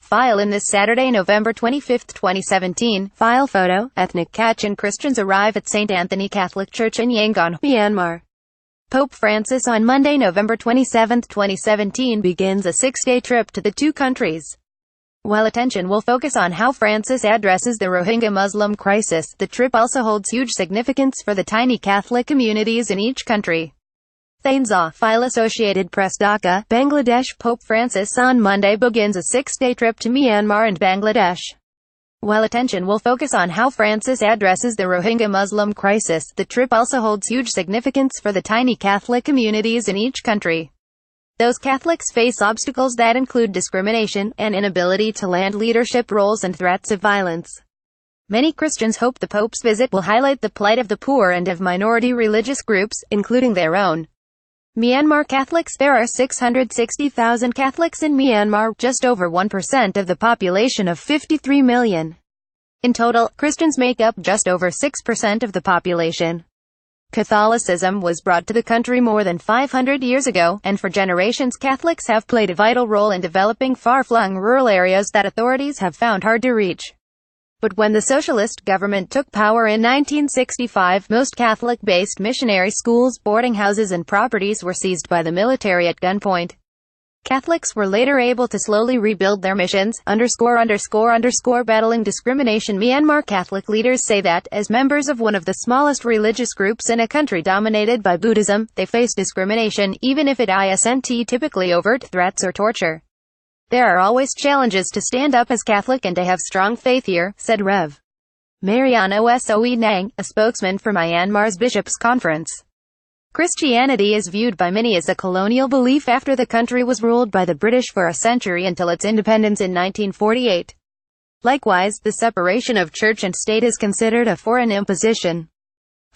File in this Saturday, November 25, 2017. File photo. Ethnic Kachin Christians arrive at St. Anthony Catholic Church in Yangon, Myanmar. Pope Francis on Monday, November 27, 2017 begins a six-day trip to the two countries. While attention will focus on how Francis addresses the Rohingya Muslim crisis, the trip also holds huge significance for the tiny Catholic communities in each country. Thein Zaw, FileAssociated Press DHAKA, Bangladesh. Pope Francis on Monday begins a six-day trip to Myanmar and Bangladesh. While attention will focus on how Francis addresses the Rohingya Muslim crisis, the trip also holds huge significance for the tiny Catholic communities in each country. Those Catholics face obstacles that include discrimination, an inability to land leadership roles, and threats of violence. Many Christians hope the Pope's visit will highlight the plight of the poor and of minority religious groups, including their own. Myanmar Catholics. There are 660,000 Catholics in Myanmar, just over 1% of the population of 53 million. In total, Christians make up just over 6% of the population. Catholicism was brought to the country more than 500 years ago, and for generations Catholics have played a vital role in developing far-flung rural areas that authorities have found hard to reach. But when the socialist government took power in 1965, most Catholic-based missionary schools, boarding houses and properties were seized by the military at gunpoint. Catholics were later able to slowly rebuild their missions. Battling discrimination. Myanmar Catholic leaders say that, as members of one of the smallest religious groups in a country dominated by Buddhism, they face discrimination, even if it isn't typically overt threats or torture. There are always challenges to stand up as Catholic and to have strong faith here, said Rev. Mariano Soe Nang, a spokesman for Myanmar's Bishops' Conference. Christianity is viewed by many as a colonial belief after the country was ruled by the British for a century until its independence in 1948. Likewise, the separation of church and state is considered a foreign imposition.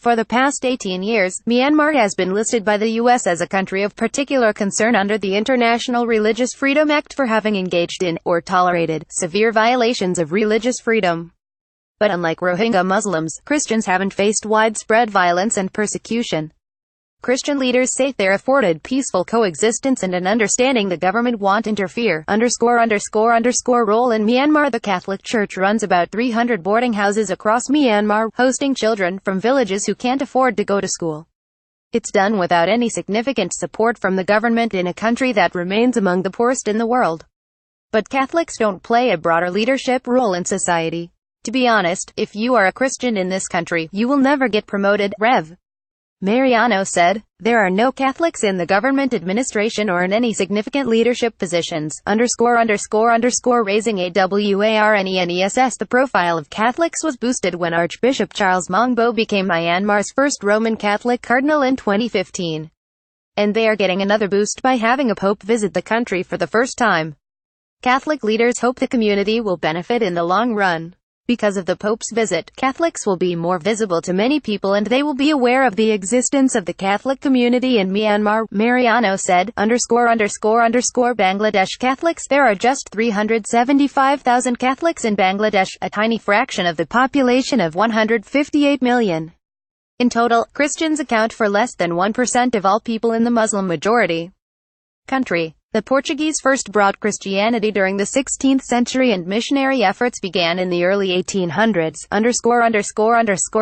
For the past 18 years, Myanmar has been listed by the U.S. as a country of particular concern under the International Religious Freedom Act for having engaged in, or tolerated, severe violations of religious freedom. But unlike Rohingya Muslims, Christians haven't faced widespread violence and persecution. Christian leaders say they're afforded peaceful coexistence and an understanding the government won't interfere. Role in Myanmar. The Catholic Church runs about 300 boarding houses across Myanmar, hosting children from villages who can't afford to go to school. It's done without any significant support from the government in a country that remains among the poorest in the world. But Catholics don't play a broader leadership role in society. To be honest, if you are a Christian in this country, you will never get promoted, Rev. Mariano said. There are no Catholics in the government administration or in any significant leadership positions. Raising awareness. The profile of Catholics was boosted when Archbishop Charles Mongbo became Myanmar's first Roman Catholic cardinal in 2015. And they are getting another boost by having a pope visit the country for the first time. Catholic leaders hope the community will benefit in the long run. Because of the Pope's visit, Catholics will be more visible to many people and they will be aware of the existence of the Catholic community in Myanmar, Mariano said. Bangladesh Catholics. There are just 375,000 Catholics in Bangladesh, a tiny fraction of the population of 158 million. In total, Christians account for less than 1% of all people in the Muslim-majority country. The Portuguese first brought Christianity during the 16th century and missionary efforts began in the early 1800s.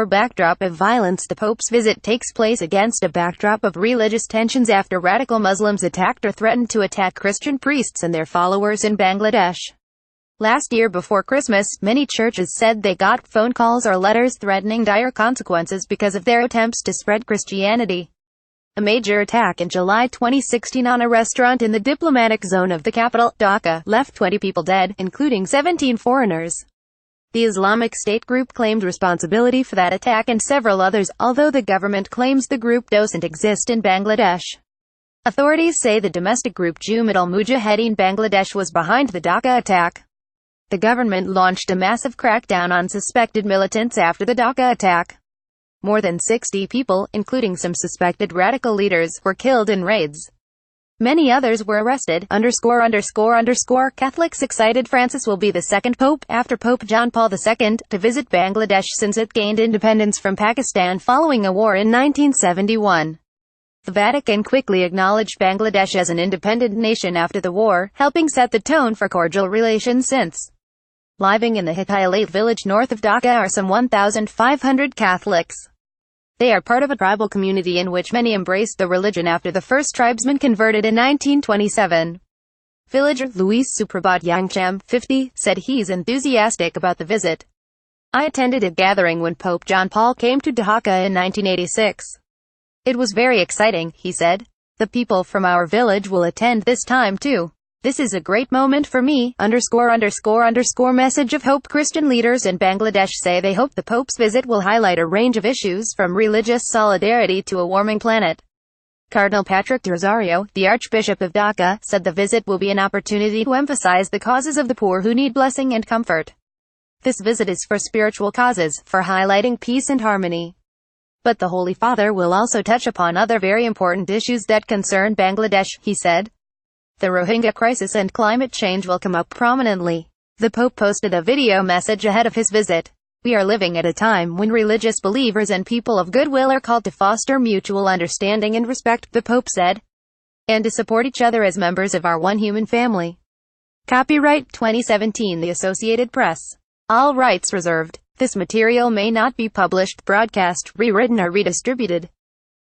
Backdrop of violence. The Pope's visit takes place against a backdrop of religious tensions after radical Muslims attacked or threatened to attack Christian priests and their followers in Bangladesh. Last year before Christmas, many churches said they got phone calls or letters threatening dire consequences because of their attempts to spread Christianity. A major attack in July 2016 on a restaurant in the diplomatic zone of the capital, Dhaka, left 20 people dead, including 17 foreigners. The Islamic State group claimed responsibility for that attack and several others, although the government claims the group doesn't exist in Bangladesh. Authorities say the domestic group Jumad al-Mujahideen Bangladesh was behind the Dhaka attack. The government launched a massive crackdown on suspected militants after the Dhaka attack. More than 60 people, including some suspected radical leaders, were killed in raids. Many others were arrested. Catholics excited. Francis will be the second pope, after Pope John Paul II, to visit Bangladesh since it gained independence from Pakistan following a war in 1971. The Vatican quickly acknowledged Bangladesh as an independent nation after the war, helping set the tone for cordial relations since. Living in the Hikialate village north of Dhaka are some 1,500 Catholics. They are part of a tribal community in which many embraced the religion after the first tribesman converted in 1927. Villager Luis Suprabhat Yangcham, 50, said he's enthusiastic about the visit. I attended a gathering when Pope John Paul came to Dhaka in 1986. It was very exciting, he said. The people from our village will attend this time too. This is a great moment for me, ____. Message of hope. Christian leaders in Bangladesh say they hope the Pope's visit will highlight a range of issues from religious solidarity to a warming planet. Cardinal Patrick Rosario, the Archbishop of Dhaka, said the visit will be an opportunity to emphasize the causes of the poor who need blessing and comfort. This visit is for spiritual causes, for highlighting peace and harmony. But the Holy Father will also touch upon other very important issues that concern Bangladesh, he said. The Rohingya crisis and climate change will come up prominently. The Pope posted a video message ahead of his visit. We are living at a time when religious believers and people of goodwill are called to foster mutual understanding and respect, the Pope said, and to support each other as members of our one human family. Copyright 2017 The Associated Press. All rights reserved. This material may not be published, broadcast, rewritten or redistributed.